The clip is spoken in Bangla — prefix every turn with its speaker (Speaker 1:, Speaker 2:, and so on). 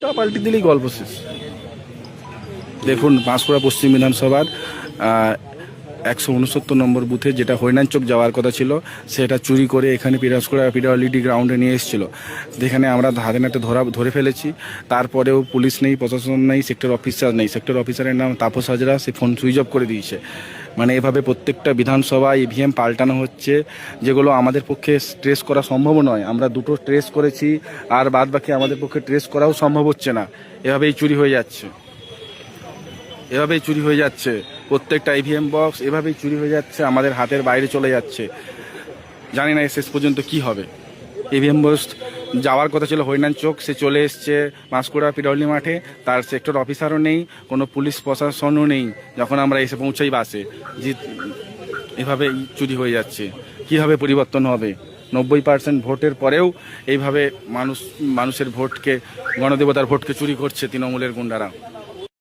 Speaker 1: তা পাল্টে দিলেই গল্প শেষ। দেখুন, বাঁশকুড়া পশ্চিম বিধানসভার 169 নম্বর বুথে যেটা হরিনান চক যাওয়ার কথা ছিল, সেটা চুরি করে এখানে পিরোজপুরা পিডব্লিউডি গ্রাউন্ডে নিয়ে এসেছিল। যেখানে আমরা হাতে নাতে ধরে ফেলেছি। তারপরেও পুলিশ নেই, প্রশাসন নেই, সেক্টর অফিসার নেই। সেক্টর অফিসারের নাম তাপস হাজরা, সে ফোন সুইচ অফ করে দিয়েছে। মানে এভাবে প্রত্যেকটা বিধানসভায় ইভিএম পাল্টানো হচ্ছে, যেগুলো আমাদের পক্ষে ট্রেস করা সম্ভব নয়। আমরা দুটো ট্রেস করেছি, আর বাদ বাকি আমাদের পক্ষে ট্রেস করাও সম্ভব হচ্ছে না। এভাবেই চুরি হয়ে যাচ্ছে, এভাবেই চুরি হয়ে যাচ্ছে। প্রত্যেকটা ইভিএম বক্স এভাবেই চুরি হয়ে যাচ্ছে, আমাদের হাতের বাইরে চলে যাচ্ছে। জানি না শেষ পর্যন্ত কি হবে। ইভিএম বক্স যাওয়ার কথা ছিল হরিনান চোক, সে চলে এসছে বাঁশকুড়া পিডব্লিউডি মাঠে। তার সেক্টর অফিসারও নেই, কোনো পুলিশ প্রশাসনও নেই যখন আমরা এসে পৌঁছাই বাসে। যে এভাবে চুরি হয়ে যাচ্ছে, কীভাবে পরিবর্তন হবে? 90% ভোটের পরেও এইভাবে মানুষের ভোটকে, গণদেবতার ভোটকে চুরি করছে তৃণমূলের গুন্ডারা।